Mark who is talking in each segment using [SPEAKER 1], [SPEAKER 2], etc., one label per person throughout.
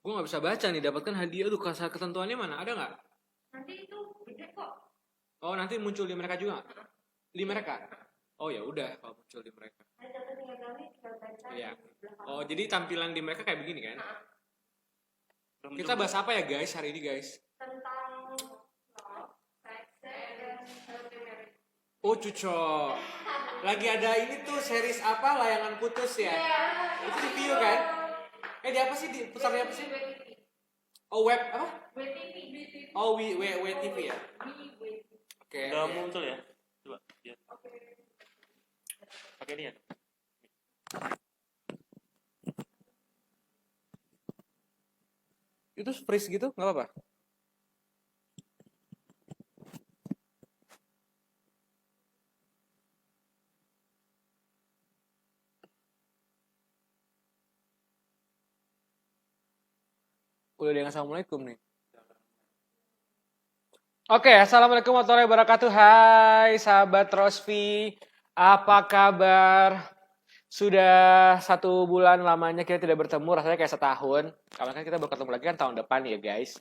[SPEAKER 1] Gue nggak bisa baca nih, dapatkan hadiah. Aduh, kasar ketentuannya mana? Ada nggak?
[SPEAKER 2] Nanti itu gede kok.
[SPEAKER 1] Oh, nanti muncul di mereka juga nggak? Di mereka? Oh ya udah, kalau muncul di mereka.
[SPEAKER 2] Ada tinggal kami tinggal baca
[SPEAKER 1] Iya.
[SPEAKER 2] di belakang.
[SPEAKER 1] Oh, jadi tampilan di mereka kayak begini kan?
[SPEAKER 3] Belum
[SPEAKER 1] Kita
[SPEAKER 3] juga.
[SPEAKER 1] bahas apa ya guys hari ini guys?
[SPEAKER 2] Tentang seks dan healthy marriage.
[SPEAKER 1] Oh cucok. Lagi ada ini tuh series apa layangan putus ya? Itu di View kan? Di apa sih? Di putarnya apa sih? Oh web apa?
[SPEAKER 2] WTV.
[SPEAKER 1] Oh WTV ya? Oke.
[SPEAKER 3] Udah muncul ya? Coba lihat. Pakai ini ya.
[SPEAKER 1] Itu freeze gitu nggak apa-apa? Udah ada yang assalamualaikum nih. Oke, assalamualaikum warahmatullahi wabarakatuh. Hai sahabat Rosvi, apa kabar? Sudah 1 bulan lamanya kita tidak bertemu, rasanya kayak setahun. Karena kan kita bertemu lagi kan tahun depan ya guys.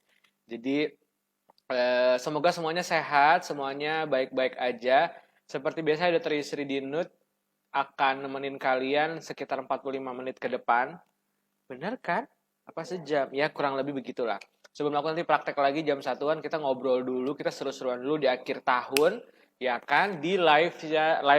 [SPEAKER 1] Jadi semoga semuanya sehat, semuanya baik-baik aja. Seperti biasa ada Trisri Dinut akan nemenin kalian sekitar 45 menit ke depan. Bener kan? Apa sejam? Ya kurang lebih begitulah. Sebelum aku nanti praktek lagi jam 1-an, kita ngobrol dulu, kita seru-seruan dulu di akhir tahun, ya kan, di live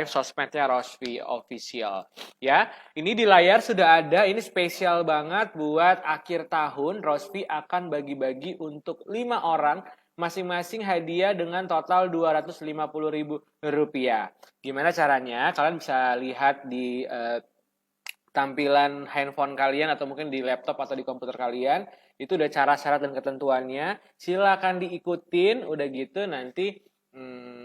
[SPEAKER 1] sosmednya Rosvi Official. Ya, ini di layar sudah ada, ini spesial banget buat akhir tahun. Rosvi akan bagi-bagi untuk 5 orang, masing-masing hadiah dengan total Rp250.000. Gimana caranya? Kalian bisa lihat di tampilan handphone kalian atau mungkin di laptop atau di komputer kalian. Itu udah cara syarat dan ketentuannya. Silakan diikutin, udah gitu nanti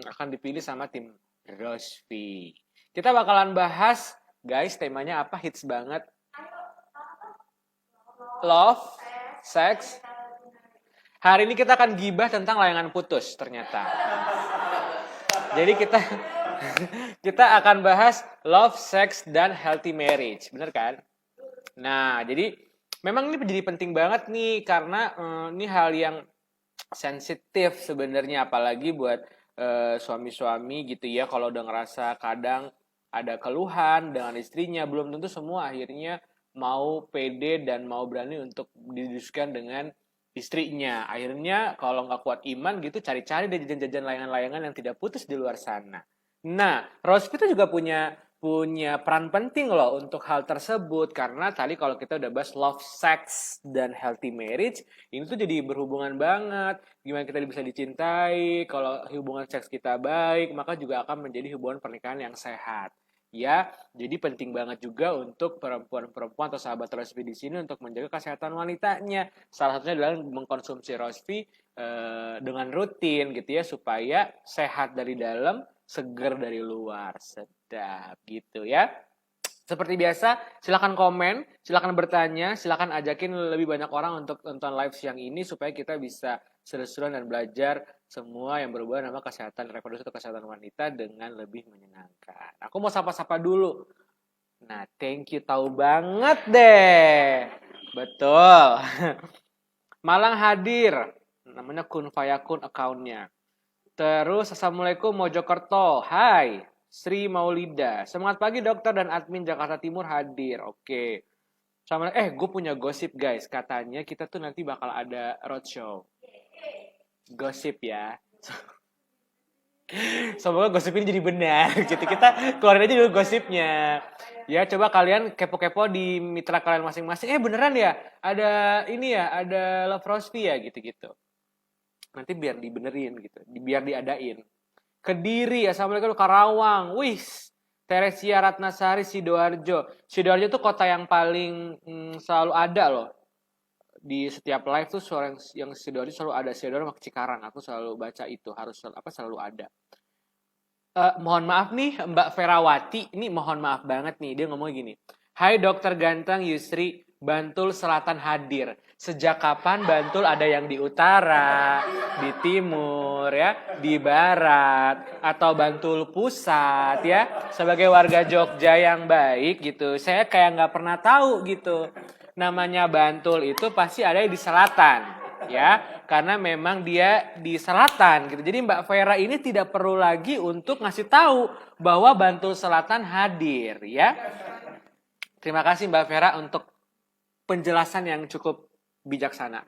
[SPEAKER 1] akan dipilih sama tim Rosvi. Kita bakalan bahas, guys, temanya apa? Hits banget. Love, sex. Hari ini kita akan gibah tentang layangan putus ternyata. Jadi kita akan bahas love, sex, dan healthy marriage. Bener kan? Nah, jadi memang ini jadi penting banget nih karena ini hal yang sensitif sebenarnya apalagi buat suami-suami gitu ya kalau udah ngerasa kadang ada keluhan dengan istrinya belum tentu semua akhirnya mau pede dan mau berani untuk didiskusikan dengan istrinya. Akhirnya kalau nggak kuat iman gitu cari-cari deh jajan-jajan layangan-layangan yang tidak putus di luar sana. Nah, Rospi itu juga punya peran penting loh untuk hal tersebut karena tadi kalau kita udah bahas love, sex, dan healthy marriage ini tuh jadi berhubungan banget gimana kita bisa dicintai kalau hubungan seks kita baik maka juga akan menjadi hubungan pernikahan yang sehat ya jadi penting banget juga untuk perempuan-perempuan atau sahabat Rosvi di sini untuk menjaga kesehatan wanitanya salah satunya adalah mengkonsumsi Rosvi dengan rutin gitu ya supaya sehat dari dalam seger dari luar sedap gitu ya seperti biasa silakan komen silakan bertanya silakan ajakin lebih banyak orang untuk nonton live siang ini supaya kita bisa seru-seruan dan belajar semua yang berhubungan sama kesehatan reproduksi atau kesehatan wanita dengan lebih menyenangkan aku mau sapa-sapa dulu nah thank you tahu banget deh betul Malang hadir namanya Kun Fayakun account-nya. Terus Assalamualaikum Mojokerto. Hai, Sri Maulida. Semangat pagi dokter dan admin Jakarta Timur hadir. Oke. Sama gue punya gosip guys. Katanya kita tuh nanti bakal ada roadshow. Gosip ya. Semoga gosip ini jadi benar gitu. Kita keluarin aja dulu gosipnya. Ya, coba kalian kepo-kepo di mitra kalian masing-masing. Beneran ya? Ada ini ya, ada Love Rosvi ya gitu-gitu. Nanti biar dibenerin gitu, biar diadain. Kediri, Assalamualaikum Karawang, wis, Teresia Ratnasari, Sidoarjo. Sidoarjo tuh kota yang paling selalu ada loh. Di setiap live tuh suara yang Sidoarjo selalu ada. Sidoarjo sama Cikarang, aku selalu baca itu, harus selalu ada. Mohon maaf nih Mbak Ferawati, ini mohon maaf banget nih, dia ngomong gini. Hai dokter ganteng Yusri, Bantul Selatan hadir. Sejak kapan Bantul ada yang di utara, di timur ya, di barat, atau Bantul pusat ya. Sebagai warga Jogja yang baik gitu, saya kayak nggak pernah tahu gitu. namanya Bantul itu pasti ada di selatan, ya, karena memang dia di selatan gitu. Jadi Mbak Vera ini tidak perlu lagi untuk ngasih tahu bahwa Bantul Selatan hadir, ya. Terima kasih Mbak Vera untuk penjelasan yang cukup bijaksana.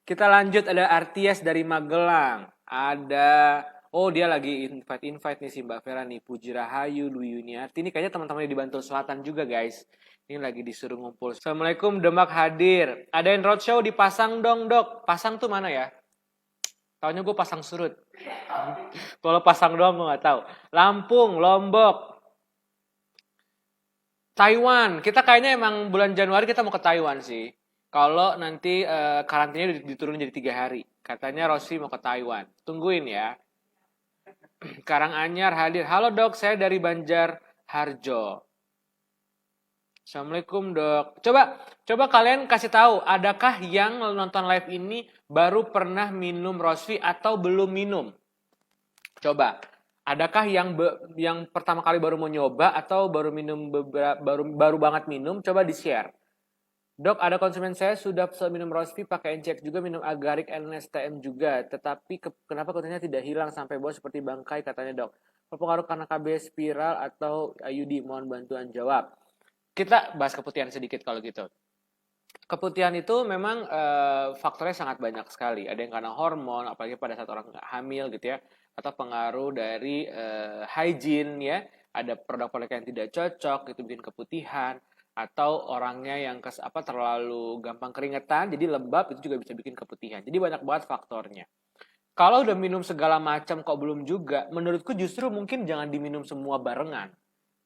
[SPEAKER 1] Kita lanjut, ada Artias dari Magelang. Ada, oh dia lagi invite nih si Mbak Vera nih. Puji Rahayu, Dwi Yuniarti. Ini kayaknya teman-teman di Bantul Selatan juga guys. Ini lagi disuruh ngumpul. Assalamualaikum, Demak hadir. Ada yang roadshow di Pasang dong dok. Pasang tuh mana ya? Taunya gue Pasang Surut. Kalau Pasang doang gue gak tahu. Lampung, Lombok, Taiwan. Kita kayaknya emang bulan Januari kita mau ke Taiwan sih. Kalau nanti karantinanya diturunin jadi 3 hari. Katanya Rossi mau ke Taiwan. Tungguin ya. Karanganyar hadir. Halo dok, saya dari Banjar Harjo. Assalamualaikum dok. Coba kalian kasih tahu, adakah yang nonton live ini baru pernah minum Rossi atau belum minum? Coba. Adakah yang pertama kali baru mau nyoba atau baru minum baru banget minum? Coba di-share. Dok, ada konsumen saya sudah minum Rosvi pakai NCX juga, minum Agarik NSTM juga. Tetapi kenapa kontennya tidak hilang sampai bawah seperti bangkai katanya dok? Berpengaruh karena KB spiral atau IUD? Mohon bantuan jawab. Kita bahas keputihan sedikit kalau gitu. Keputihan itu memang faktornya sangat banyak sekali. Ada yang karena hormon, apalagi pada saat orang hamil gitu ya. Atau pengaruh dari hygiene ya. Ada produk-produk yang tidak cocok, itu bikin keputihan. Atau orangnya yang terlalu gampang keringetan, jadi lembab, itu juga bisa bikin keputihan. Jadi banyak banget faktornya. Kalau udah minum segala macam kok belum juga, menurutku justru mungkin jangan diminum semua barengan.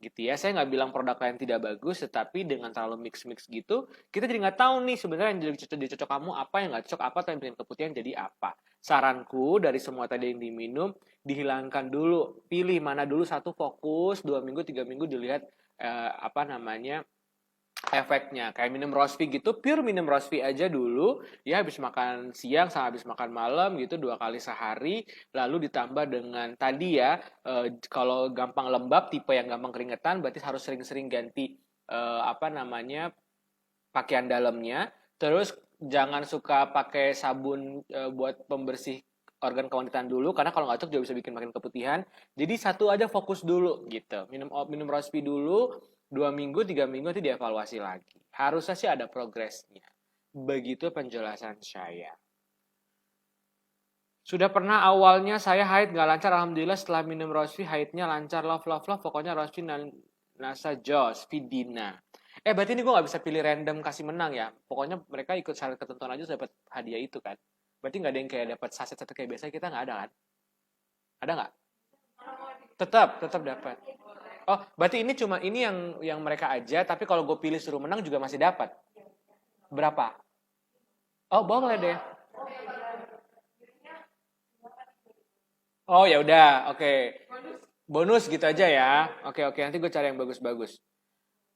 [SPEAKER 1] Gitu ya, saya nggak bilang produk lain tidak bagus, tetapi dengan terlalu mix-mix gitu, kita jadi nggak tahu nih sebenarnya yang jadi cocok kamu apa, yang nggak cocok apa, atau yang bikin keputihan jadi apa. Saranku dari semua tadi yang diminum, dihilangkan dulu, pilih mana dulu satu fokus, 2 minggu, 3 minggu dilihat efeknya. Kayak minum Rosvi gitu, pure minum Rosvi aja dulu, ya habis makan siang sama habis makan malam gitu 2 kali sehari, lalu ditambah dengan tadi ya, kalau gampang lembab, tipe yang gampang keringetan, berarti harus sering-sering ganti pakaian dalamnya. Terus jangan suka pakai sabun buat pembersih organ kewanitaan dulu, karena kalau nggak cocok juga bisa bikin makin keputihan. Jadi satu aja fokus dulu gitu. Minum Rosvi dulu 2 minggu, 3 minggu nanti dievaluasi lagi. Harusnya sih ada progresnya. Begitu penjelasan saya. Sudah pernah awalnya saya haid nggak lancar, alhamdulillah setelah minum Rosvi haidnya lancar, love. Pokoknya Rosvi Nasa Jos, Vidina. Berarti ini gue nggak bisa pilih random kasih menang ya. Pokoknya mereka ikut syarat ketentuan aja dapat hadiah itu kan. Berarti nggak ada yang kayak dapat saset-saset kayak biasa, kita nggak ada kan? Ada nggak? Tetap dapat. Oh, berarti ini cuma ini yang mereka aja, tapi kalau gue pilih suruh menang juga masih dapat. Berapa? Oh, boleh deh. Oh, ya udah, oke. Bonus gitu aja ya. Oke, nanti gue cari yang bagus-bagus.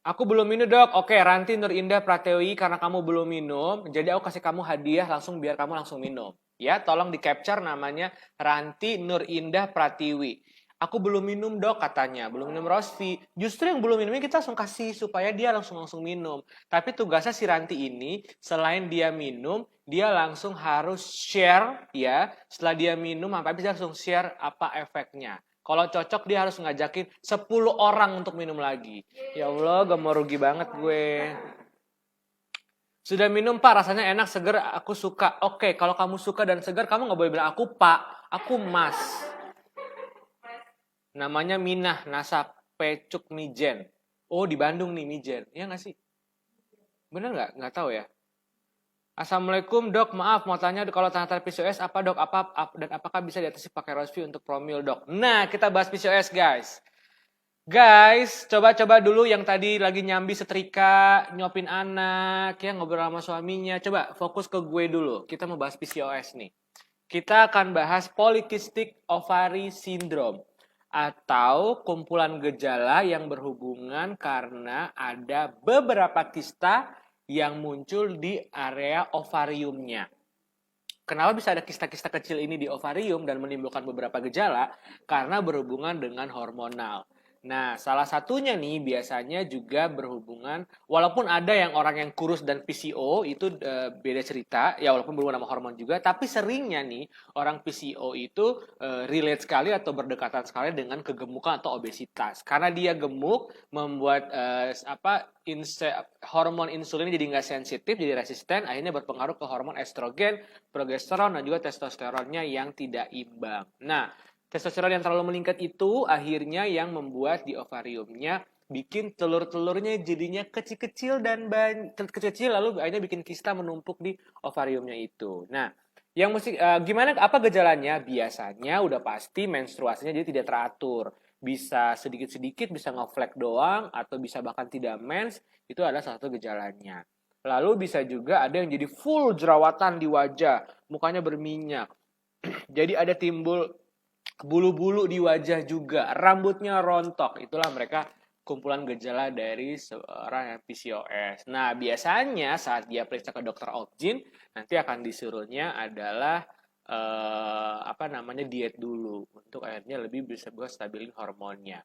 [SPEAKER 1] Aku belum minum dok. Oke, Ranti Nur Indah Pratewi, karena kamu belum minum, jadi aku kasih kamu hadiah langsung biar kamu langsung minum. Ya, tolong di capture namanya Ranti Nur Indah Pratiwi. Aku belum minum dok katanya, belum minum Rosvi. Justru yang belum minum ini kita langsung kasih supaya dia langsung minum. Tapi tugasnya si Ranti ini, selain dia minum, dia langsung harus share ya. Setelah dia minum, sampai bisa langsung share apa efeknya. Kalau cocok dia harus ngajakin 10 orang untuk minum lagi. Ya Allah, gak mau rugi banget gue. Sudah minum pak, rasanya enak, seger, aku suka. Oke, kalau kamu suka dan segar, kamu gak boleh bilang aku pak, aku mas. Namanya Minah Nasa Pecuk Mijen. Oh, di Bandung nih Mijen. Iya nggak sih? Bener nggak? Nggak tahu ya. Assalamualaikum dok, maaf mau tanya kalau tanda PCOS apa dok? Dan apakah bisa diatasi pakai Rosvi untuk promil dok? Nah, kita bahas PCOS guys. Guys, coba dulu yang tadi lagi nyambi setrika, nyopin anak, ya ngobrol sama suaminya. Coba fokus ke gue dulu. Kita mau bahas PCOS nih. Kita akan bahas Polycystic Ovary Syndrome, atau kumpulan gejala yang berhubungan karena ada beberapa kista yang muncul di area ovariumnya. Kenapa bisa ada kista-kista kecil ini di ovarium dan menimbulkan beberapa gejala? Karena berhubungan dengan hormonal. Nah, salah satunya nih biasanya juga berhubungan, walaupun ada yang orang yang kurus dan PCO itu beda cerita, ya walaupun berhubungan sama hormon juga, tapi seringnya nih orang PCO itu relate sekali atau berdekatan sekali dengan kegemukan atau obesitas. Karena dia gemuk membuat hormon insulin jadi nggak sensitif, jadi resisten, akhirnya berpengaruh ke hormon estrogen, progesteron dan juga testosteronnya yang tidak imbang. Nah, testosteron yang terlalu meningkat itu akhirnya yang membuat di ovariumnya bikin telur-telurnya jadinya kecil-kecil dan kecil-kecil, lalu akhirnya bikin kista menumpuk di ovariumnya itu. Nah, yang mesti gimana apa gejalanya? Biasanya udah pasti menstruasinya jadi tidak teratur. Bisa sedikit-sedikit, bisa ngeflek doang atau bisa bahkan tidak mens, itu adalah salah satu gejalanya. Lalu bisa juga ada yang jadi full jerawatan di wajah, mukanya berminyak. Jadi ada timbul bulu-bulu di wajah juga, rambutnya rontok. Itulah mereka kumpulan gejala dari seorang yang PCOS. Nah, biasanya saat dia periksa ke dokter Obgyn, nanti akan disuruhnya adalah diet dulu untuk akhirnya lebih bisa buat stabilin hormonnya.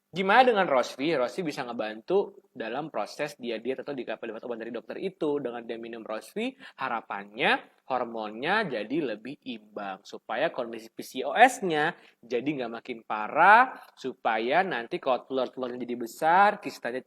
[SPEAKER 1] Gimana dengan Rosvi? Rosvi bisa ngebantu dalam proses dia diet atau dikasih obat dari dokter itu. Dengan dia minum Rosvi, harapannya hormonnya jadi lebih imbang. Supaya kondisi PCOS-nya jadi nggak makin parah. Supaya nanti kalau telur-telurnya jadi besar, kistanya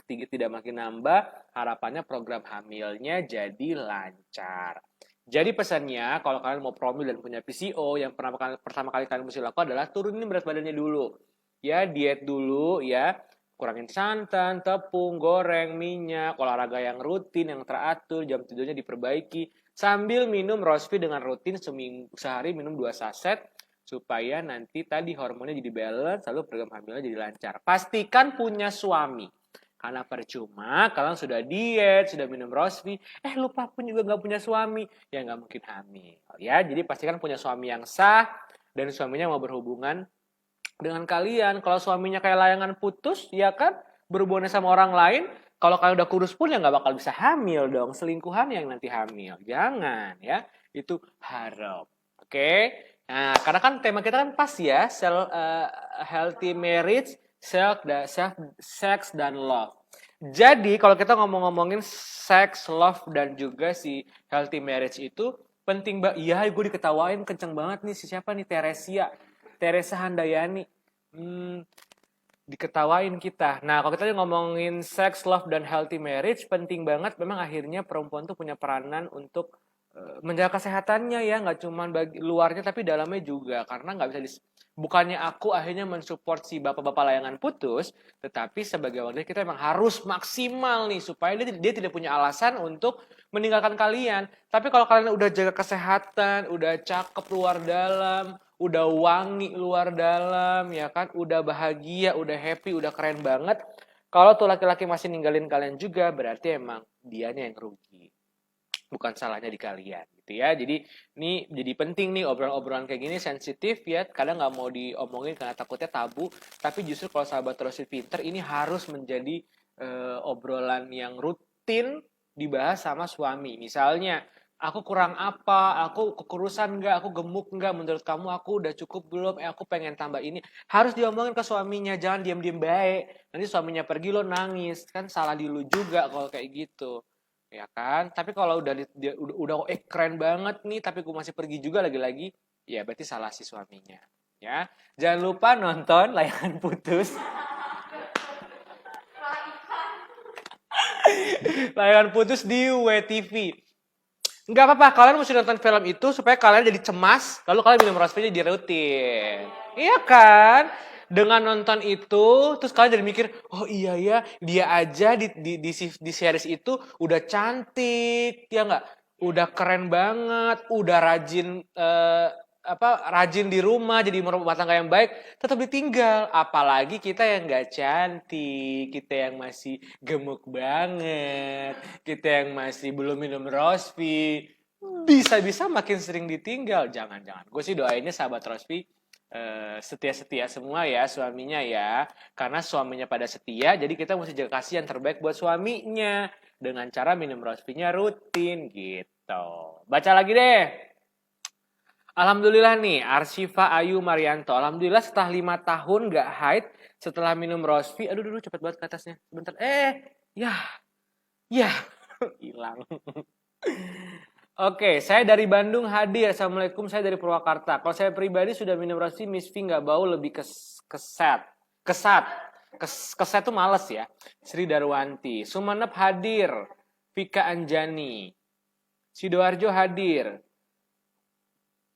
[SPEAKER 1] tidak makin nambah, harapannya program hamilnya jadi lancar. Jadi pesannya, kalau kalian mau promil dan punya PCO, yang pertama kali kalian mesti lakukan adalah turunin berat badannya dulu. Ya, diet dulu ya, kurangin santan, tepung, goreng, minyak, olahraga yang rutin, yang teratur, jam tidurnya diperbaiki, sambil minum Rosvi dengan rutin sehari minum 2 saset, supaya nanti tadi hormonnya jadi balance, lalu program hamilnya jadi lancar. Pastikan punya suami. Karena percuma kalian sudah diet, sudah minum Rosvi, lupa pun juga nggak punya suami, ya nggak mungkin hamil. Ya, jadi pastikan punya suami yang sah, dan suaminya mau berhubungan dengan kalian. Kalau suaminya kayak layangan putus, ya kan, berhubungan sama orang lain, kalau kalian udah kurus pun ya nggak bakal bisa hamil dong. Selingkuhan yang nanti hamil. Jangan ya, itu haram. Oke? Nah, karena kan tema kita kan pas ya, healthy marriage, sex dan love. Jadi kalau kita ngomongin sex, love dan juga si healthy marriage itu penting banget. Iya, gue diketawain kenceng banget nih si siapa nih, Teresa Handayani. Diketawain kita. Nah, kalau kita ngomongin sex, love, dan healthy marriage, penting banget memang akhirnya perempuan tuh punya peranan untuk menjaga kesehatannya ya, nggak cuma bagi luarnya tapi dalamnya juga. Karena nggak bisa bukannya aku akhirnya mensupport si bapak-bapak layangan putus, tetapi sebagai wanita kita memang harus maksimal nih supaya dia tidak punya alasan untuk meninggalkan kalian. Tapi kalau kalian udah jaga kesehatan, udah cakep luar dalam, udah wangi luar dalam, ya kan, udah bahagia, udah happy, udah keren banget. Kalau tuh laki-laki masih ninggalin kalian juga, berarti emang dianya yang rugi. Bukan salahnya di kalian gitu ya. Jadi ini jadi penting nih obrolan-obrolan kayak gini, sensitif ya. Kadang nggak mau diomongin karena takutnya tabu. Tapi justru kalau sahabat terus pinter, ini harus menjadi obrolan yang rutin dibahas sama suami. Misalnya, aku kurang apa, aku kekurusan nggak, aku gemuk nggak, menurut kamu aku udah cukup belum, aku pengen tambah ini. Harus diomongin ke suaminya, jangan diam-diam baik. Nanti suaminya pergi lo nangis, kan salah di lu juga kalau kayak gitu. Ya kan? Tapi kalau udah keren banget nih, tapi gue masih pergi juga lagi-lagi, ya berarti salah si suaminya. Ya, jangan lupa nonton Layangan Putus. Layangan Putus di WTV. Nggak apa-apa, kalian mesti nonton film itu supaya kalian jadi cemas, lalu kalian minum Rosvi jadi rutin. Iya kan? Dengan nonton itu, terus kalian jadi mikir, oh iya ya, dia aja di series itu udah cantik, ya nggak? Udah keren banget, udah rajin di rumah, jadi rumah tangga yang baik, tetap ditinggal. Apalagi kita yang nggak cantik, kita yang masih gemuk banget, kita yang masih belum minum Rosvi, bisa-bisa makin sering ditinggal. Jangan-jangan. Gue sih doainnya sahabat Rosvi setia-setia semua ya suaminya ya. Karena suaminya pada setia, jadi kita mesti jaga kasih yang terbaik buat suaminya. Dengan cara minum Rosvinya rutin gitu. Baca lagi deh. Alhamdulillah nih, Arsyifa Ayu Marianto. Alhamdulillah setelah 5 tahun nggak haid, setelah minum Rosvi. Aduh, dulu cepet banget ke atasnya. Sebentar. Ya, ya, hilang. Oke, saya dari Bandung hadir. Assalamualaikum, saya dari Purwakarta. Kalau saya pribadi sudah minum Rosvi, Miss V nggak bau, lebih keset tuh males ya. Sri Darwanti. Sumenep hadir. Vika Anjani. Sidoarjo hadir.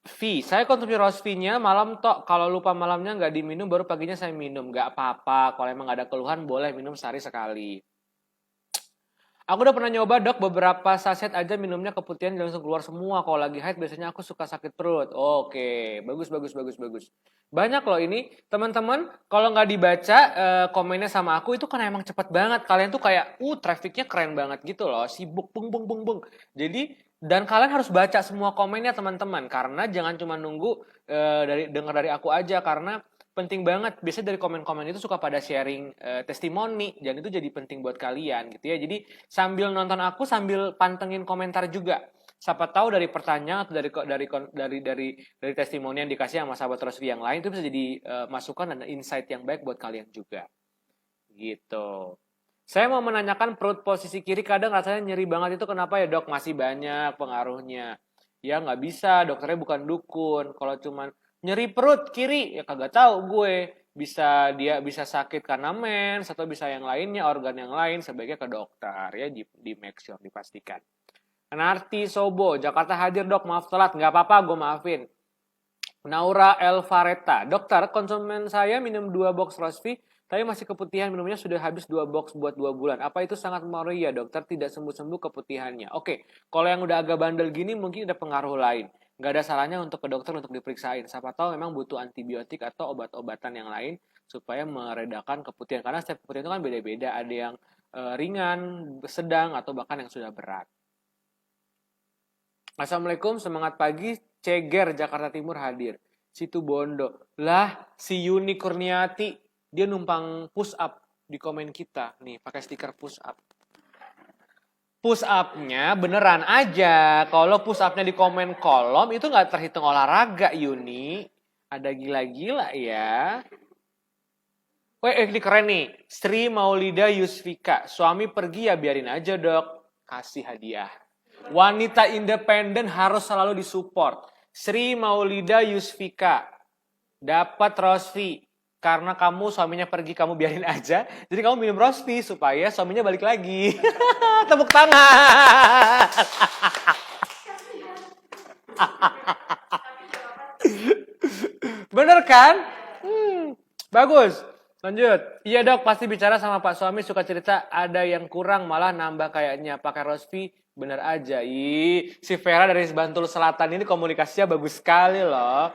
[SPEAKER 1] V, saya konsumsi Rosvi-nya malam tok. Kalau lupa malamnya nggak diminum, baru paginya saya minum. Nggak apa-apa. Kalau emang nggak ada keluhan, boleh minum sehari sekali. Aku udah pernah nyoba dok, beberapa saset aja minumnya keputihan langsung keluar semua. Kalau lagi haid biasanya aku suka sakit perut. Oke, bagus. Banyak loh ini, teman-teman. Kalau nggak dibaca komennya sama aku itu kan emang cepet banget. Kalian tuh kayak, trafficnya keren banget gitu loh. Sibuk, bung. Jadi, dan kalian harus baca semua komennya teman-teman. Karena jangan cuma nunggu dengar dari aku aja. Karena penting banget. Biasanya dari komen-komen itu suka pada sharing testimoni. Dan itu jadi penting buat kalian gitu ya. Jadi sambil nonton aku, sambil pantengin komentar juga. Siapa tahu dari pertanyaan atau dari testimoni yang dikasih sama sahabat Rosvi yang lain itu bisa jadi masukan dan insight yang baik buat kalian juga. Gitu. Saya mau menanyakan perut posisi kiri kadang rasanya nyeri banget itu kenapa ya dok? Masih banyak pengaruhnya. Ya nggak bisa, dokternya bukan dukun. Kalau cuman nyeri perut kiri ya kagak tahu gue. Dia bisa sakit karena mens atau bisa yang lainnya, organ yang lain, sebaiknya ke dokter ya, di make sure, dipastikan. Narti Sobo, Jakarta hadir dok, maaf telat, nggak apa-apa, gue maafin. Naura Elvareta, dokter, konsumen saya minum 2 box Rosvi, tapi masih keputihan, minumnya sudah habis 2 box buat 2 bulan. Apa itu sangat mempengaruhi ya dokter, tidak sembuh-sembuh keputihannya? Oke, kalau yang udah agak bandel gini mungkin ada pengaruh lain. Nggak ada salahnya untuk ke dokter untuk diperiksain. Siapa tahu memang butuh antibiotik atau obat-obatan yang lain supaya meredakan keputihan. Karena setiap keputihan itu kan beda-beda, ada yang ringan, sedang, atau bahkan yang sudah berat. Assalamualaikum, semangat pagi. Ceger, Jakarta Timur hadir. Situ Bondo. Lah, si Yuni Kurniati, dia numpang push up di komen kita. Nih, pakai stiker push up. Push up-nya beneran aja. Kalau push up-nya di komen kolom, itu nggak terhitung olahraga, Yuni. Ada gila-gila ya. Ini keren nih. Sri Maulida Yusvika. Suami pergi ya biarin aja dok. Kasih hadiah. Wanita independen harus selalu disupport. Sri Maulida Yusvika. Dapat Rosvi. Karena kamu suaminya pergi, kamu biarin aja. Jadi kamu minum Rosvi supaya suaminya balik lagi. Tepuk tangan. Bener kan? Bagus. Lanjut. Iya dok, pasti bicara sama Pak suami, suka cerita ada yang kurang malah nambah kayaknya. Pakai Rosvi bener aja. Si Vera dari Bantul Selatan ini komunikasinya bagus sekali loh.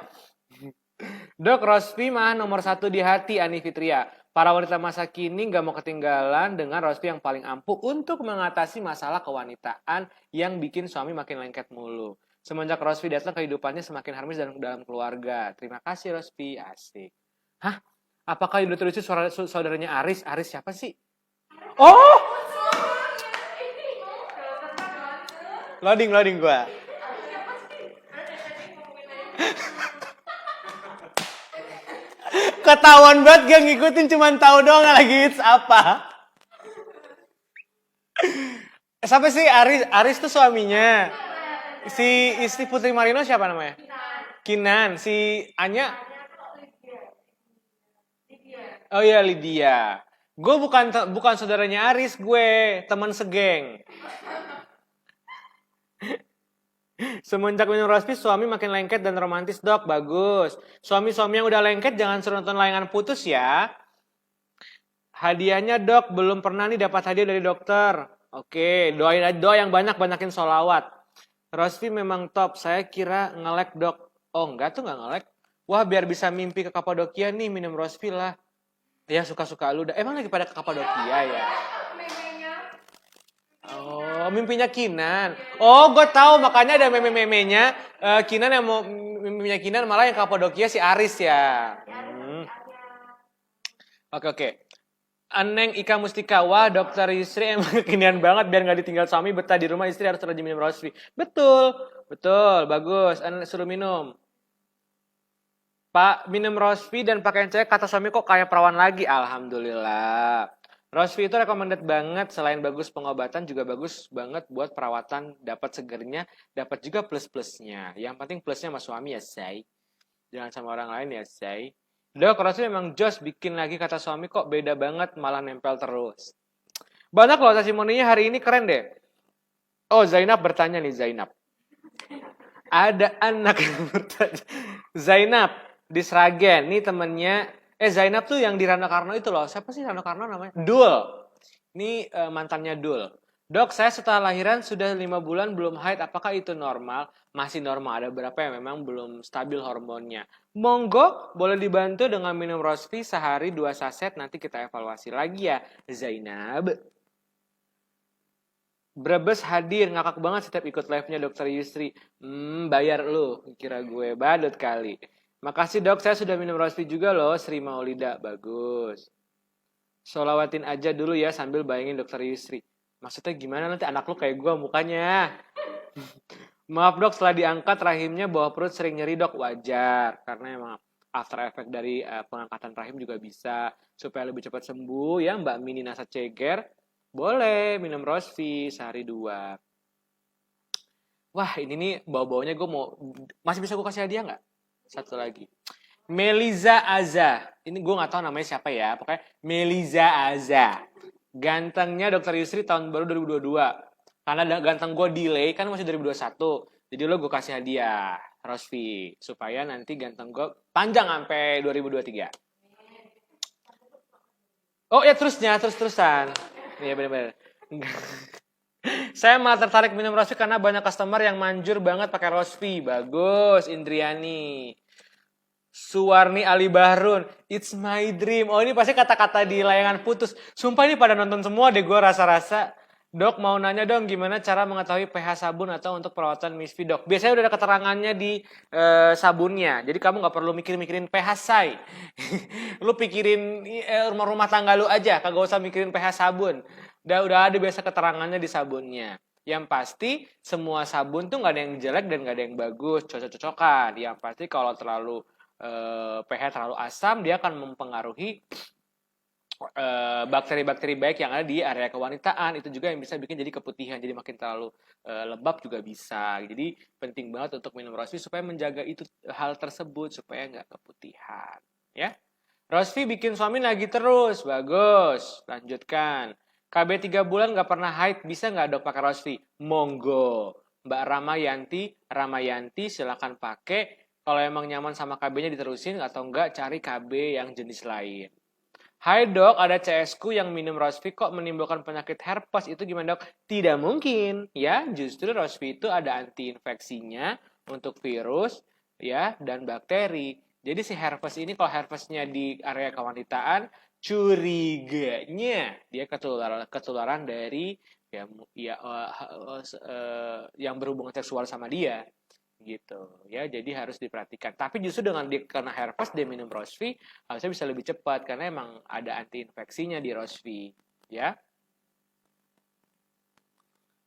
[SPEAKER 1] Dok, Rosvi mah nomor 1 di hati, Ani Fitria. Para wanita masa kini gak mau ketinggalan dengan Rosvi yang paling ampuh untuk mengatasi masalah kewanitaan yang bikin suami makin lengket mulu. Semenjak Rosvi datang, kehidupannya semakin harmonis dalam keluarga. Terima kasih Rosvi, asik. Hah? Apakah udah terus saudaranya Aris? Aris siapa sih? Oh! Loading gua. Ketahuan banget gak ngikutin, cuman tahu doang lagi hits apa. Siapa sih Aris? Aris tuh suaminya. Si istri Putri Marino siapa namanya? Kinan. Si Anya? Oh iya, Lydia. Gue bukan saudaranya Aris, gue teman segeng. Semenjak minum Rosvi, suami makin lengket dan romantis dok, bagus. Suami-suami yang udah lengket jangan suruh nonton layangan putus ya. Hadiahnya dok, belum pernah nih dapat hadiah dari dokter. Oke, doa yang banyakin sholawat. Rosvi memang top, saya kira ngelek dok. Oh enggak tuh, nggak ngelek. Wah biar bisa mimpi ke Kapadokia nih minum Rosvi lah. Ya suka-suka lu. Emang lagi pada ke Kapadokia ya? Oh, mimpinya Kinan. Oh, gue tahu makanya ada meme-memenya Kinan yang mau mimpinya Kinan malah yang Kapadokia si Aris ya. Oke. Aneng Ika Mustika, wah dokter Yusri emang kekinian banget biar nggak ditinggal suami betah di rumah istri harus rajin minum Rosvi. Betul, bagus. Suruh minum. Pak minum Rosvi dan pakaian cewek kata suami kok kayak perawan lagi. Alhamdulillah. Rosvi itu recommended banget, selain bagus pengobatan juga bagus banget buat perawatan, dapat segernya, dapat juga plus-plusnya. Yang penting plusnya sama suami ya, say. Jangan sama orang lain ya, say. Dok, Rosvi memang jos bikin lagi kata suami kok beda banget, malah nempel terus. Banyak loh testimoninya hari ini, keren deh. Oh, Zainab bertanya nih, Zainab. Ada anak yang bertanya. Zainab di Sragen, nih temennya. Zainab tuh yang di Rano Karno itu loh. Siapa sih Rano Karno namanya? Dul. Ini mantannya Dul. Dok, saya setelah lahiran sudah 5 bulan belum haid. Apakah itu normal? Masih normal. Ada berapa yang memang belum stabil hormonnya. Monggo, boleh dibantu dengan minum Rosvi sehari 2 saset. Nanti kita evaluasi lagi ya, Zainab. Brebes hadir, ngakak banget setiap ikut live-nya Dokter Yusri. Bayar lu, kira gue badut kali. Makasih dok, saya sudah minum Rosvi juga loh, Sri Maulida, bagus. Solawatin aja dulu ya sambil bayangin Dokter Yusri. Maksudnya gimana nanti anak lu kayak gue mukanya? Maaf dok, setelah diangkat rahimnya bawah perut sering nyeri dok, wajar. Karena emang after effect dari pengangkatan rahim juga bisa. Supaya lebih cepat sembuh ya Mbak Mini Nasa Ceger. Boleh minum Rosvi sehari 2. Wah ini nih bau-baunya gue mau, masih bisa gue kasih hadiah nggak? Satu lagi. Meliza Aza. Ini gue gak tahu namanya siapa ya. Pokoknya Meliza Aza. Gantengnya Dokter Yusri tahun baru 2022. Karena ganteng gue delay kan masih 2021. Jadi lo gue kasih hadiah Rosvi. Supaya nanti ganteng gue panjang sampai 2023. Oh ya terus-terusan. Iya bener-bener. Saya malah tertarik minum Rosvi karena banyak customer yang manjur banget pakai Rosvi. Bagus, Indriani. Suwarni Ali Bahrun, it's my dream. Oh ini pasti kata-kata di layangan putus. Sumpah ini pada nonton semua deh gue rasa-rasa. Dok mau nanya dong gimana cara mengetahui pH sabun atau untuk perawatan Misfi dok. Biasanya udah ada keterangannya di sabunnya. Jadi kamu gak perlu mikirin pH say. Lu pikirin rumah tangga lu aja. Kagak usah mikirin pH sabun. Udah ada biasa keterangannya di sabunnya. Yang pasti semua sabun tuh gak ada yang jelek dan gak ada yang bagus. Cocok-cocokan. Yang pasti kalau terlalu pH terlalu asam, dia akan mempengaruhi bakteri-bakteri baik yang ada di area kewanitaan. Itu juga yang bisa bikin jadi keputihan, jadi makin terlalu lembab juga bisa. Jadi penting banget untuk minum Rosvi supaya menjaga itu hal tersebut supaya nggak keputihan. Ya, Rosvi bikin suami lagi terus, bagus. Lanjutkan. KB 3 bulan nggak pernah haid, bisa nggak dok pakai Rosvi? Monggo. Mbak Ramayanti silakan pakai. Kalau emang nyaman sama KB-nya diterusin atau enggak cari KB yang jenis lain. Hai dok, ada CS ku yang minum Rosvi kok menimbulkan penyakit herpes. Itu gimana dok? Tidak mungkin. Ya, justru Rosvi itu ada anti-infeksinya untuk virus ya dan bakteri. Jadi si herpes ini kalau herpesnya di area kewanitaan, curiganya dia ketularan dari yang berhubungan seksual sama dia. Gitu ya, jadi harus diperhatikan. Tapi justru dengan dia kena herpes dia minum Rosvi harusnya bisa lebih cepat karena emang ada anti infeksinya di Rosvi ya.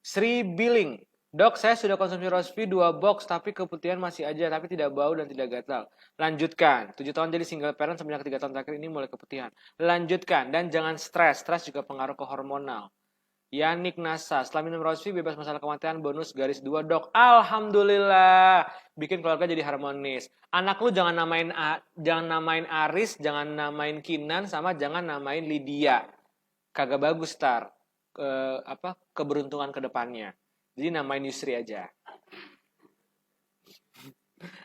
[SPEAKER 1] Sri Billing, dok saya sudah konsumsi Rosvi 2 box tapi keputihan masih aja tapi tidak bau dan tidak gatal. Lanjutkan, 7 tahun jadi single parent semenjak 3 tahun terakhir ini mulai keputihan. Lanjutkan dan jangan stres juga pengaruh ke hormonal. Yanik Nasa, setelah minum Rosvi bebas masalah kematian bonus garis 2 dok. Alhamdulillah, bikin keluarga jadi harmonis. Anak lu jangan namain Aris, jangan namain Kinan, sama jangan namain Lydia. Kagak bagus tar. Keberuntungan ke depannya. Jadi namain Yusri aja.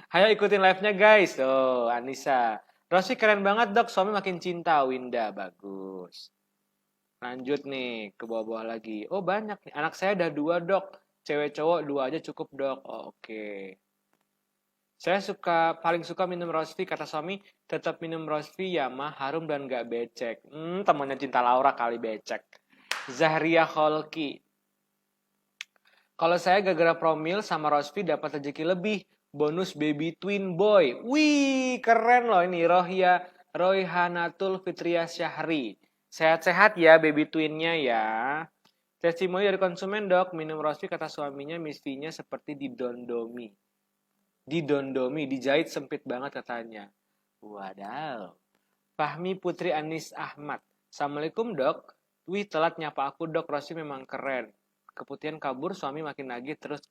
[SPEAKER 1] Ayo ikutin live-nya guys. Tuh, Anissa. Rosvi keren banget dok, suami makin cinta. Winda, bagus. Lanjut nih, ke bawah-bawah lagi. Oh banyak nih, anak saya udah 2 dok. Cewek cowok 2 aja cukup dok. Oh, oke. Saya paling suka minum Rosvi, kata suami. Tetap minum Rosvi ya mah, harum dan gak becek. Temannya Cinta Laura kali becek. Zahria Holki. Kalau saya gara-gara promil sama Rosvi dapat rezeki lebih. Bonus baby twin boy. Wih, keren loh ini. Royhanatul Fitria Syahri. Sehat-sehat ya baby twinnya ya. Testimoni dari konsumen dok, minum Rosvi kata suaminya Misfinya seperti didondomi. Dijahit sempit banget katanya. Wadaw. Fahmi Putri Anis Ahmad. Assalamualaikum dok. Wih telat nyapa aku dok. Rosi memang keren. Keputihan kabur suami makin nagih terus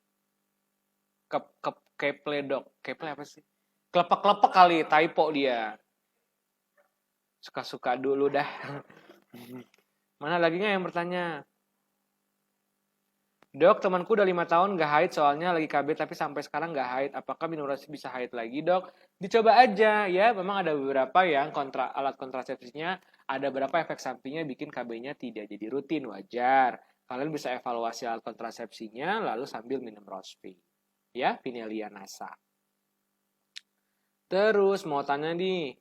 [SPEAKER 1] keple dok. Keple apa sih? Kelepek-kelepek kali. Typo dia. Suka-suka dulu dah. Mana lagi nggak yang bertanya? Dok, temanku udah 5 tahun gak haid soalnya lagi KB tapi sampai sekarang gak haid. Apakah minum Rosi bisa haid lagi dok? Dicoba aja ya. Memang ada beberapa yang alat kontrasepsinya ada beberapa efek sampingnya bikin KB-nya tidak jadi rutin. Wajar. Kalian bisa evaluasi alat kontrasepsinya lalu sambil minum Rosvi. Ya, Pinelia Nasa. Terus mau tanya nih.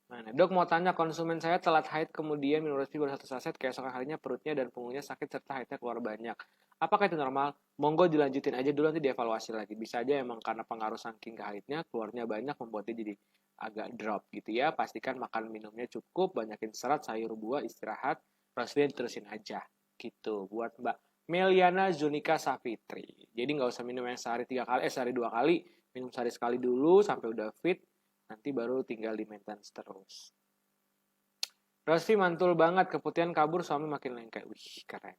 [SPEAKER 1] Mana? Dok mau tanya, konsumen saya telat haid kemudian minum Rosvi baru 1 saset, keesokan harinya perutnya dan punggungnya sakit serta haidnya keluar banyak. Apakah itu normal? Monggo dilanjutin aja dulu nanti dievaluasi lagi. Bisa aja emang karena pengaruh saking ke haidnya keluarnya banyak membuat dia jadi agak drop gitu ya. Pastikan makan minumnya cukup, banyakin serat, sayur buah, istirahat, Rosvi terusin aja gitu buat Mbak Meliana Zunika Safitri. Jadi nggak usah minum yang sehari 2 kali, minum sehari sekali dulu sampai udah fit. Nanti baru tinggal di maintenance terus. Rosvi mantul banget, keputihan kabur suami makin lengket. Wih, keren.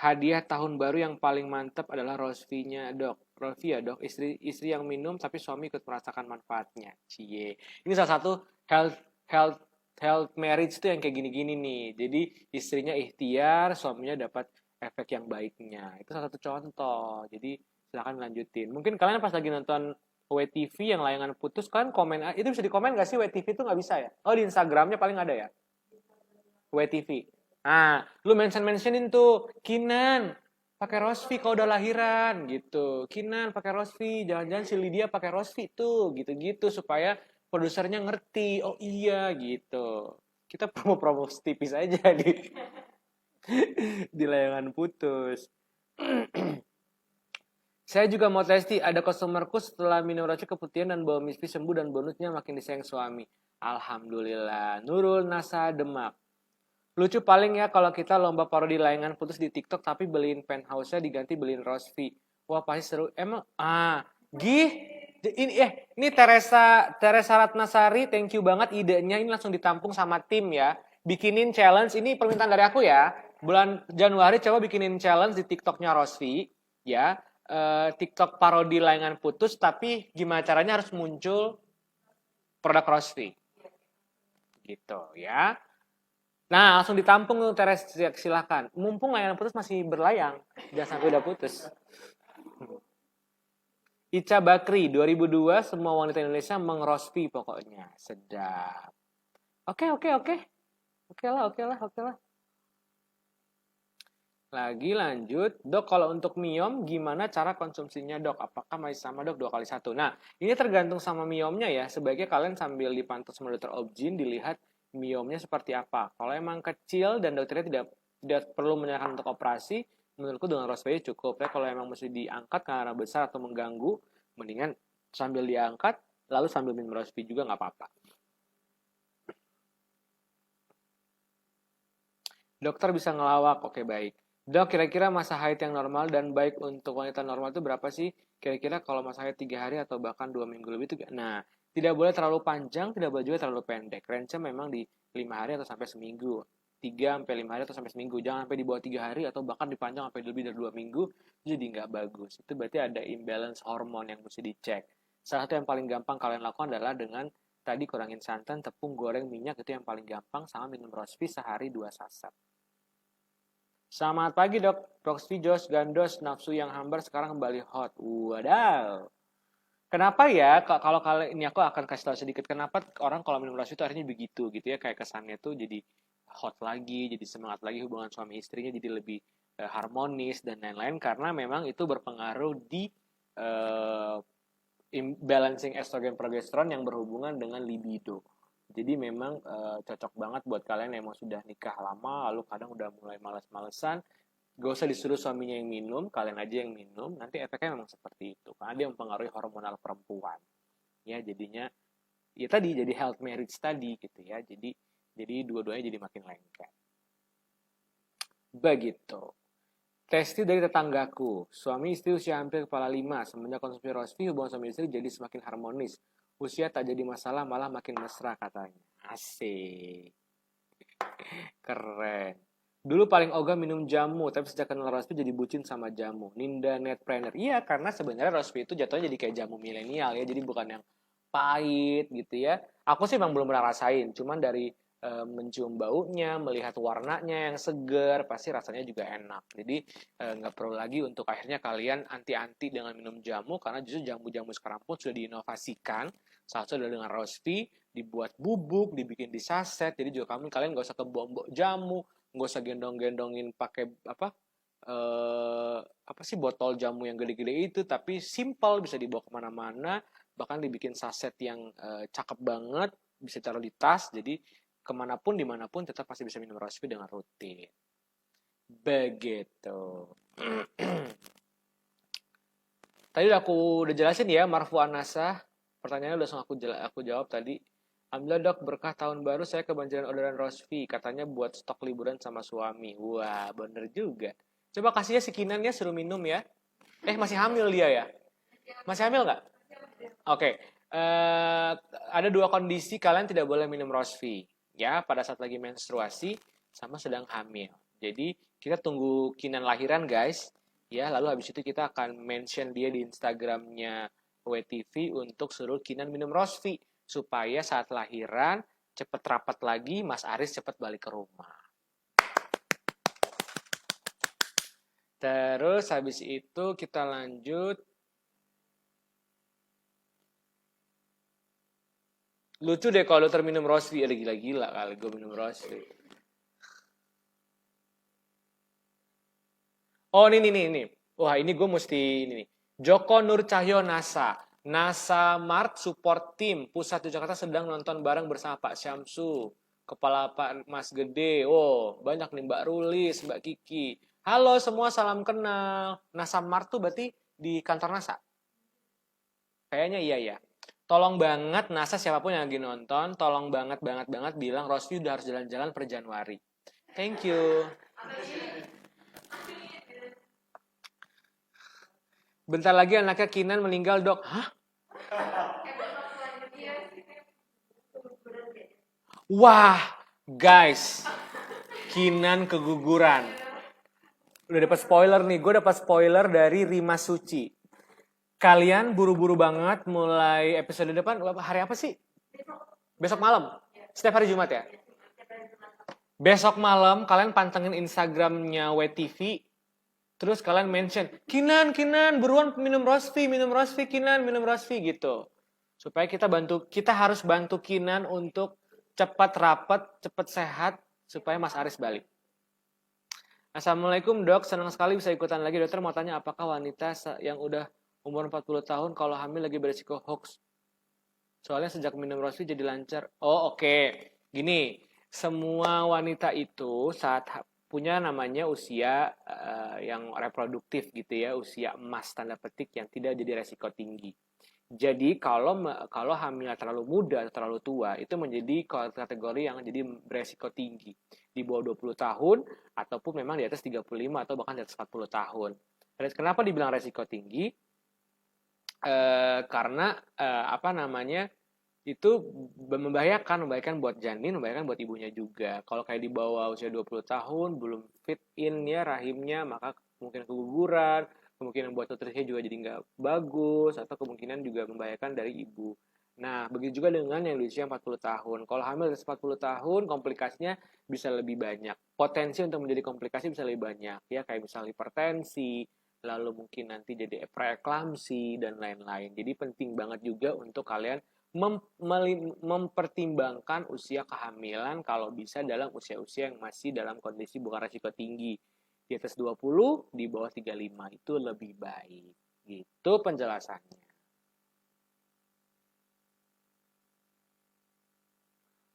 [SPEAKER 1] Hadiah tahun baru yang paling mantep adalah Rosvi-nya dok. Rosvi ya dok, istri yang minum tapi suami ikut merasakan manfaatnya. Cie. Ini salah satu health marriage tuh yang kayak gini-gini nih. Jadi istrinya ikhtiar, suaminya dapat efek yang baiknya. Itu salah satu contoh. Jadi silakan lanjutin. Mungkin kalian pas lagi nonton WTV yang layangan putus, kalian komen, itu bisa dikomen gak sih WTV itu nggak bisa ya? Oh di Instagramnya paling ada ya? WTV. Nah, lu mentionin tuh, Kinan, pakai Rosvi kalau udah lahiran gitu. Kinan pakai Rosvi, jangan-jangan si Lydia pakai Rosvi tuh, gitu-gitu supaya produsernya ngerti. Oh iya gitu. Kita promo-promo tipis aja di layangan putus. Saya juga mau testi, ada customerku setelah minum Rosvi keputihan dan bawa misfi sembuh dan bonusnya makin disayang suami. Alhamdulillah. Nurul Nasa Demak. Lucu paling ya kalau kita lomba parodi layangan putus di TikTok tapi beliin penthouse-nya diganti beliin Rosvi. Wah pasti seru. Emang ini Teresa Ratnasari, thank you banget idenya. Ini langsung ditampung sama tim ya. Bikinin challenge, ini permintaan dari aku ya. Bulan Januari coba bikinin challenge di TikToknya Rosvi ya. TikTok parodi layangan putus tapi gimana caranya harus muncul produk Rosvi. Gitu ya. Nah, langsung ditampung tuh Teres, silakan. Mumpung layanan putus masih berlayang, jangan sampai udah putus. Ica Bakri, 2002 semua wanita Indonesia mengrospi pokoknya. Sedap. Oke. Oke lah. Lagi lanjut, dok kalau untuk miom gimana cara konsumsinya dok? Apakah masih sama dok 2 kali 1? Nah, ini tergantung sama miomnya ya. Sebaiknya kalian sambil dipantau sama dokter Obgyn dilihat miomnya seperti apa. Kalau emang kecil dan dokternya tidak perlu menyarankan untuk operasi, menurutku dengan Rosvi cukup. Ya, kalau emang mesti diangkat karena besar atau mengganggu, mendingan sambil diangkat lalu sambil minum Rosvi juga nggak apa-apa. Dokter bisa ngelawak, oke baik. Dok, kira-kira masa haid yang normal dan baik untuk wanita normal itu berapa sih? Kira-kira kalau masa haid 3 hari atau bahkan 2 minggu lebih itu, nah, tidak boleh terlalu panjang, tidak boleh juga terlalu pendek. Range-nya memang di 5 hari atau sampai seminggu. 3-5 hari atau sampai seminggu. Jangan sampai di bawah 3 hari atau bahkan dipanjang sampai lebih dari 2 minggu, jadi nggak bagus. Itu berarti ada imbalance hormon yang mesti dicek. Salah satu yang paling gampang kalian lakukan adalah dengan tadi kurangin santan, tepung, goreng, minyak, itu yang paling gampang, sama minum Rosvi sehari 2 saset. Selamat pagi dok, Roxy Jos Gandos, nafsu yang hambar sekarang kembali hot. Wadaw. Kenapa ya, kalau kali ini aku akan kasih tahu sedikit kenapa orang kalau minum Rosvi itu akhirnya begitu gitu ya, kayak kesannya tuh jadi hot lagi, jadi semangat lagi hubungan suami istrinya jadi lebih harmonis dan lain-lain karena memang itu berpengaruh di balancing estrogen progesteron yang berhubungan dengan libido. Jadi memang cocok banget buat kalian yang emang sudah nikah lama, lalu kadang udah mulai malas-malesan, gak usah disuruh suaminya yang minum, kalian aja yang minum, nanti efeknya memang seperti itu. Karena dia mempengaruhi hormonal perempuan. Ya, jadinya, ya tadi, jadi health marriage tadi gitu ya. Jadi dua-duanya jadi makin lengket. Begitu. Testi dari tetanggaku, suami istri usia hampir kepala 5, semenjak konsumsi Rosvi, hubungan suami istri jadi semakin harmonis. Usia tak jadi masalah, malah makin mesra katanya. Asik. Keren. Dulu paling ogah minum jamu, tapi sejak kenal Rospi jadi bucin sama jamu. Ninda Netpreneur. Iya, karena sebenarnya Rospi itu jatuhnya jadi kayak jamu milenial ya, jadi bukan yang pahit gitu ya. Aku sih emang belum pernah rasain, cuman dari mencium baunya, melihat warnanya yang segar, pasti rasanya juga enak. Jadi nggak perlu lagi untuk akhirnya kalian anti-anti dengan minum jamu, karena justru jamu-jamu sekarang pun sudah diinovasikan. Salah satu adalah dengan Rospi, dibuat bubuk, dibikin di saset, jadi juga kalian nggak usah kebombok jamu, nggak usah gendong-gendongin pakai apa sih botol jamu yang gede-gede itu, tapi simple, bisa dibawa kemana-mana, bahkan dibikin saset yang cakep banget, bisa taruh di tas, jadi kemanapun dimanapun tetap pasti bisa minum Rospi dengan rutin. Begitu. Tadi aku udah jelasin ya, Marfu Anasa. Pertanyaannya udah langsung aku jawab tadi. Alhamdulillah dok, berkah tahun baru saya kebanjiran orderan Rospi. Katanya buat stok liburan sama suami. Wah, bener juga. Coba kasih ya si Kinan ya, suruh minum ya. Masih hamil dia ya? Masih hamil nggak? Oke. Ada dua kondisi kalian tidak boleh minum Rospi. Ya, pada saat lagi menstruasi sama sedang hamil. Jadi, kita tunggu Kinan lahiran guys. Ya, lalu habis itu kita akan mention dia di Instagramnya WTV untuk suruh Kinan minum Rospi. Supaya saat lahiran cepet rapat lagi, Mas Aris cepet balik ke rumah. Terus habis itu kita lanjut. Lucu deh kalau terminum Rospi. Ada gila-gila kali gue minum Rospi. Oh ini. Wah ini gue mesti ini nih. Joko Nur Cahyo NASA. NASA Mart Support Team Pusat di Jakarta sedang nonton bareng bersama Pak Syamsu. Kepala Pak Mas Gede. Oh banyak nih Mbak Rulis, Mbak Kiki. Halo semua, salam kenal. NASA Mart tuh berarti di kantor NASA? Kayaknya iya ya. Tolong banget NASA siapapun yang lagi nonton, tolong banget bilang Rospi udah harus jalan-jalan per Januari. Thank you. Bentar lagi anaknya Kinan meninggal dok. Hah? Wah, guys. Kinan keguguran. Udah dapat spoiler nih, gue dapat spoiler dari Rima Suci. Kalian buru-buru banget mulai episode depan, hari apa sih? Besok malam? Setiap hari Jumat ya? Besok malam kalian pantengin Instagramnya WTV, terus kalian mention, Kinan, buruan minum Rospi, Kinan, minum Rospi gitu. Supaya kita harus bantu Kinan untuk cepat rapat, cepat sehat, supaya Mas Aris balik. Assalamualaikum dok, senang sekali bisa ikutan lagi. Dokter mau tanya, apakah wanita yang udah umur 40 tahun kalau hamil lagi beresiko hoax? Soalnya sejak minum Rospi jadi lancar. Oh oke. Gini, semua wanita itu saat punya namanya usia yang reproduktif gitu ya, usia emas tanda petik yang tidak jadi resiko tinggi. Jadi kalau hamil terlalu muda atau terlalu tua itu menjadi kategori yang jadi beresiko tinggi. Di bawah 20 tahun ataupun memang di atas 35 atau bahkan di atas 40 tahun. Kenapa dibilang resiko tinggi? Karena itu membahayakan buat janin, membahayakan buat ibunya juga. Kalau kayak di bawah usia 20 tahun belum fit in ya rahimnya, maka kemungkinan keguguran, kemungkinan buat nutrisinya juga jadi nggak bagus, atau kemungkinan juga membahayakan dari ibu. Nah, begitu juga dengan yang di usia 40 tahun. Kalau hamil di 40 tahun, komplikasinya bisa lebih banyak. Potensi untuk menjadi komplikasi bisa lebih banyak. Ya, kayak misalnya hipertensi, lalu mungkin nanti jadi preeklamsi, dan lain-lain. Jadi penting banget juga untuk kalian mempertimbangkan usia kehamilan kalau bisa dalam usia-usia yang masih dalam kondisi bukan risiko tinggi. Di atas 20, di bawah 35 itu lebih baik. Gitu penjelasannya.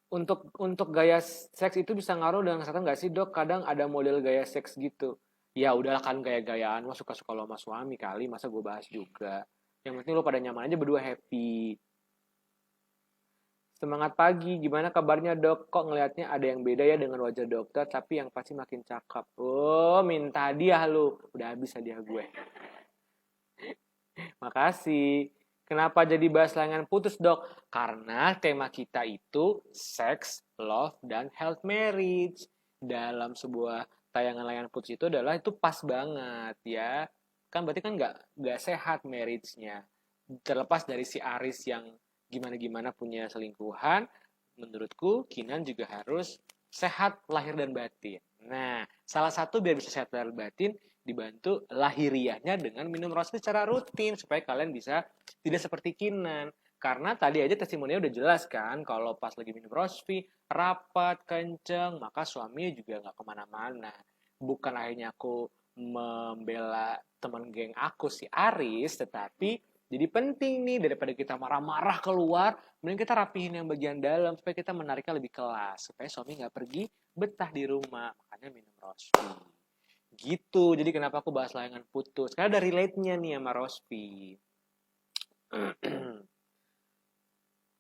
[SPEAKER 1] Untuk gaya seks itu bisa ngaruh dengan kesehatan nggak sih dok? Kadang ada model gaya seks gitu. Ya udahlah kan gaya-gayaan, mah suka-suka lo sama suami kali, masa gue bahas juga. Yang penting lo pada nyaman aja, berdua happy. Semangat pagi, gimana kabarnya dok? Kok ngelihatnya ada yang beda ya dengan wajah dokter, tapi yang pasti makin cakep. Oh, minta hadiah lu. Udah habis hadiah gue. Makasih. Kenapa jadi bahas layangan putus, Dok? Karena tema kita itu sex, love, dan health marriage. Dalam sebuah tayangan layangan putus itu adalah itu pas banget ya. Kan berarti kan nggak sehat marriage-nya. Terlepas dari si Aris yang gimana-gimana punya selingkuhan, menurutku Kinan juga harus sehat lahir dan batin. Nah, salah satu biar bisa sehat lahir dan batin, dibantu lahiriahnya dengan minum rospi secara rutin supaya kalian bisa tidak seperti Kinan. Karena tadi aja testimoninya udah jelas kan, kalau pas lagi minum rospi, rapat, kenceng, maka suaminya juga nggak kemana-mana. Bukan akhirnya aku membela teman geng aku si Aris, tetapi jadi penting nih daripada kita marah-marah keluar, mending kita rapihin yang bagian dalam supaya kita menariknya lebih kelas, supaya suami nggak pergi betah di rumah. Makanya minum rospi. Gitu. Jadi kenapa aku bahas layangan putus? Karena ada relate-nya nih sama rospi.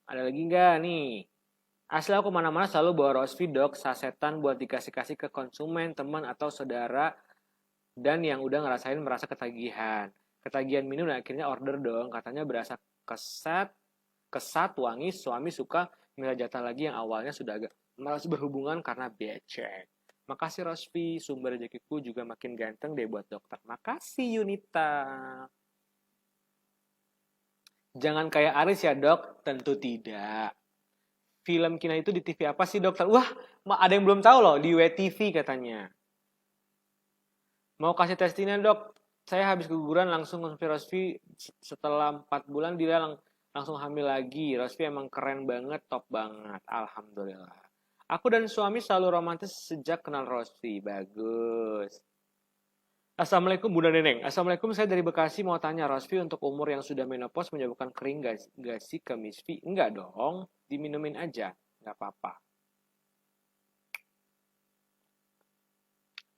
[SPEAKER 1] Ada lagi nggak nih? Asli aku mana-mana selalu bawa rospi, Dok, sasetan buat dikasih-kasih ke konsumen, teman atau saudara dan yang udah ngerasain merasa ketagihan. Ketagihan minum dan akhirnya order dong. Katanya berasa kesat, wangi, suami suka minta jatah lagi yang awalnya sudah agak malas berhubungan karena becek. Makasih Rospi, sumber rezekiku juga makin ganteng deh buat dokter. Makasih Yunita. Jangan kayak Aris ya dok, tentu tidak. Film Kina itu di TV apa sih dokter? Wah, ada yang belum tahu loh, di WTV katanya. Mau kasih testingan dok, saya habis keguguran langsung konsumsi Rospi, setelah 4 bulan dia langsung hamil lagi. Rospi emang keren banget, top banget, alhamdulillah. Aku dan suami selalu romantis sejak kenal Rospi, bagus. Assalamualaikum Bunda Neneng. Assalamualaikum, saya dari Bekasi mau tanya Rospi untuk umur yang sudah menopause menyebabkan kering gak sih ke Miss V? Enggak dong, diminumin aja, nggak apa-apa.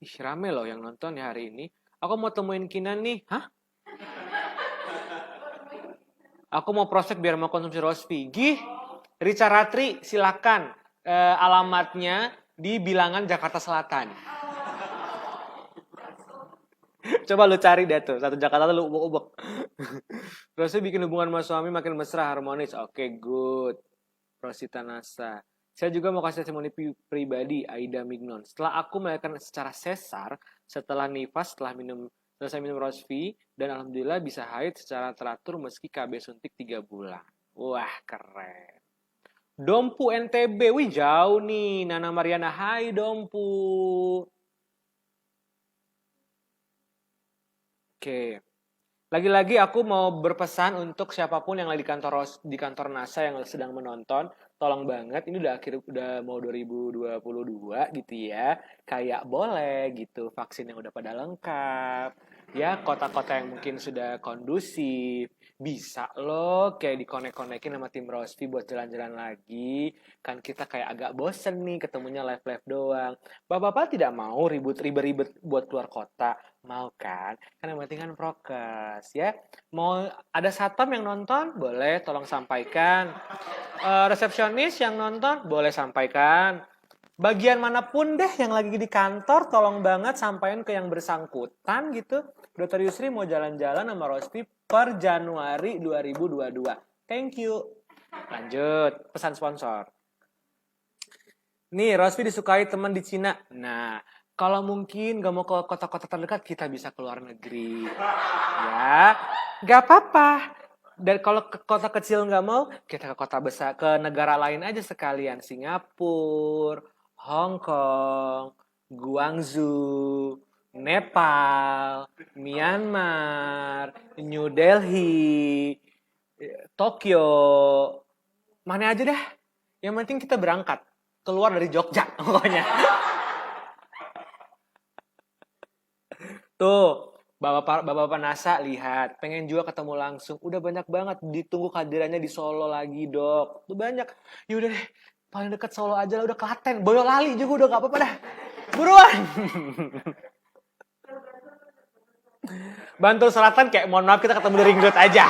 [SPEAKER 1] Ih, rame loh yang nonton ya hari ini. Aku mau temuin Kinan nih. Hah? Aku mau prospek biar mau konsumsi Rospi. Gih, Rica Ratri, silakan. Alamatnya di Bilangan, Jakarta Selatan. Coba lu cari deh tuh. Satu Jakarta lu ubek-ubek. Rospi bikin hubungan sama suami makin mesra, harmonis. Oke, good. Rosita Nasa. Saya juga mau kasih testimoni pribadi, Aida Mignon. Setelah aku melahirkan secara sesar, setelah nifas, selesai minum Rospi, dan alhamdulillah bisa haid secara teratur meski KB suntik 3 bulan. Wah, keren. Dompu NTB, wih jauh nih. Nana Mariana, hai Dompu. Oke. Lagi-lagi aku mau berpesan untuk siapapun yang lagi di kantor NASA yang sedang menonton, tolong banget, ini udah mau 2022 gitu ya, kayak boleh gitu, vaksin yang udah pada lengkap, ya kota-kota yang mungkin sudah kondusif, bisa loh kayak dikonek-konekin sama tim Rospi buat jalan-jalan lagi, kan kita kayak agak bosen nih ketemunya live-live doang. Bapak-bapak tidak mau ribet-ribet buat keluar kota, mau kan? Karena penting kan prokes ya. Mau ada satpam yang nonton, boleh tolong sampaikan. Resepsionis yang nonton, boleh sampaikan. Bagian manapun deh yang lagi di kantor, tolong banget sampaikan ke yang bersangkutan gitu. Dr. Yusri mau jalan-jalan sama Rospi per Januari 2022. Thank you. Lanjut, pesan sponsor. Nih, Rospi disukai teman di Cina. Nah, kalau mungkin gak mau ke kota-kota terdekat, kita bisa ke luar negeri. Ya, gak apa-apa. Dan kalau ke kota kecil gak mau, kita ke kota besar, ke negara lain aja sekalian. Singapura, Hong Kong, Guangzhou, Nepal, Myanmar, New Delhi, Tokyo. Mana aja dah. Yang penting kita berangkat. Keluar dari Jogja pokoknya. Tuh, bapak-bapak NASA lihat, pengen juga ketemu langsung. Udah banyak banget, ditunggu kehadirannya di Solo lagi, Dok. Tuh banyak. Ya udah deh, paling dekat Solo aja lah, udah Klaten. Boyolali juga udah gak apa-apa dah. Buruan. Bantul Selatan kayak mohon maaf kita ketemu di Ring Road aja.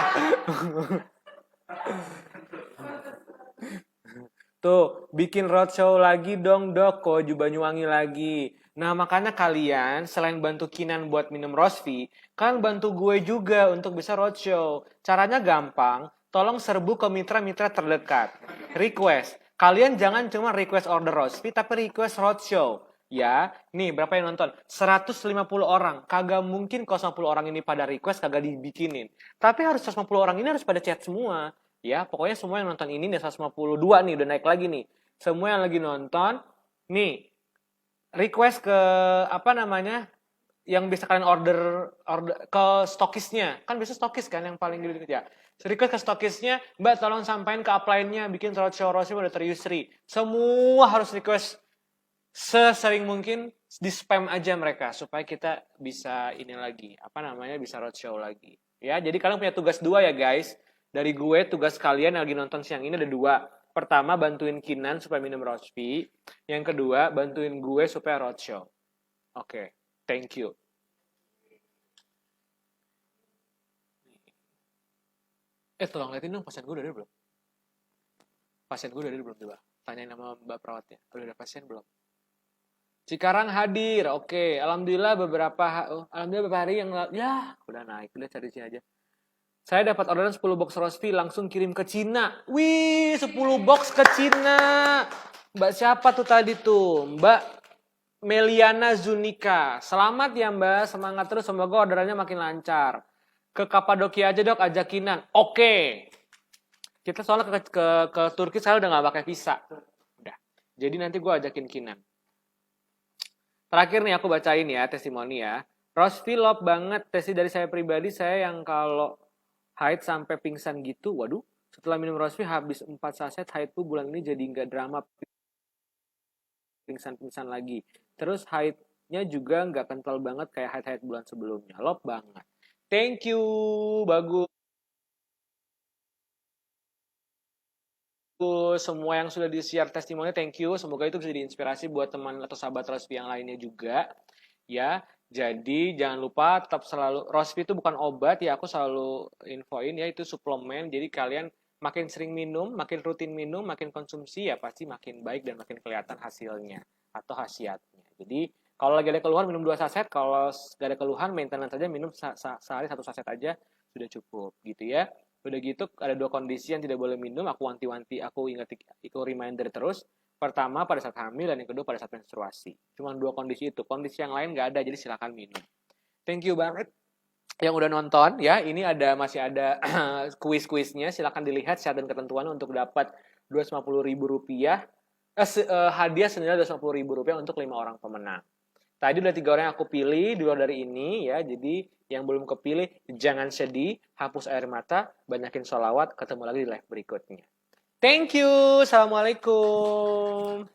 [SPEAKER 1] Tuh, bikin roadshow lagi dong, Dok. Koju Banyuwangi lagi. Nah, makanya kalian selain bantu Kinan buat minum Rosvi, kalian bantu gue juga untuk bisa roadshow. Caranya gampang, tolong serbu ke mitra-mitra terdekat. Request. Kalian jangan cuma request order Rosvi, tapi request roadshow. Ya, nih berapa yang nonton? 150 orang. Kagak mungkin kalau 150 orang ini pada request kagak dibikinin. Tapi harus 150 orang ini harus pada chat semua. Ya, pokoknya semua yang nonton ini nih 152 nih udah naik lagi nih. Semua yang lagi nonton nih request ke apa namanya? Yang bisa kalian order ke stokisnya. Kan bisa stokis kan yang paling gede ya. Request ke stokisnya, Mbak tolong sampaikan ke upline-nya bikin roadshow Rosvi pada Yusri. Semua harus request sesering mungkin di spam aja mereka supaya kita bisa ini lagi apa namanya bisa roadshow lagi ya. Jadi kalian punya tugas dua ya guys. Dari gue tugas kalian yang lagi nonton siang ini ada dua. Pertama bantuin Kinan supaya minum Rosvi. Yang kedua bantuin gue supaya roadshow. Oke, thank you. Tolong liatin dong pasien gue udah ada belum? Pasien gue udah ada belum coba? Tanyain nama Mbak perawatnya. Udah ada pasien belum? Cikarang hadir, oke. Alhamdulillah beberapa hari yang ya udah naik, udah cari sini aja. Saya dapat orderan 10 box Rosvi langsung kirim ke Cina. Wih, 10 box ke Cina. Mbak siapa tuh tadi tuh? Mbak Meliana Zunika. Selamat ya Mbak, semangat terus, semoga orderannya makin lancar. Ke Kapadokia aja dok, ajakinan. Oke. Kita soalnya ke Turki saya udah gak pakai visa. Udah. Jadi nanti gue ajakin Kinan. Terakhir nih aku bacain ya testimoni ya. Rosvi love banget. Tesi dari saya pribadi, saya yang kalau haid sampai pingsan gitu, waduh. Setelah minum Rosvi habis 4 saset, haidku bulan ini jadi nggak drama pingsan-pingsan lagi. Terus haidnya juga nggak kental banget kayak haid-haid bulan sebelumnya. Love banget. Thank you, bagus. Semua yang sudah di-share testimoni, thank you. Semoga itu bisa diinspirasi buat teman atau sahabat Rosvi yang lainnya juga. Ya, jadi jangan lupa tetap selalu, Rosvi itu bukan obat ya, aku selalu infoin ya, itu suplemen. Jadi kalian makin sering minum, makin rutin minum, makin konsumsi ya pasti makin baik dan makin kelihatan hasilnya atau khasiatnya. Jadi kalau lagi ada keluhan minum 2 saset, kalau gak ada keluhan maintenance saja minum sehari 1 saset aja sudah cukup gitu ya. Udah gitu ada 2 kondisi yang tidak boleh minum, aku wanti-wanti, aku reminder terus. Pertama pada saat hamil dan yang kedua pada saat menstruasi. Cuma 2 kondisi itu. Kondisi yang lain nggak ada, jadi silakan minum. Thank you banget yang udah nonton ya. Ini masih ada kuis-kuisnya. Silakan dilihat syarat dan ketentuan untuk dapat Rp250.000. Hadiah senilai Rp250.000 untuk 5 orang pemenang. Tadi udah 3 orang yang aku pilih di luar dari ini ya. Jadi yang belum kepilih jangan sedih, hapus air mata, banyakin sholawat. Ketemu lagi di live berikutnya. Thank you. Assalamualaikum.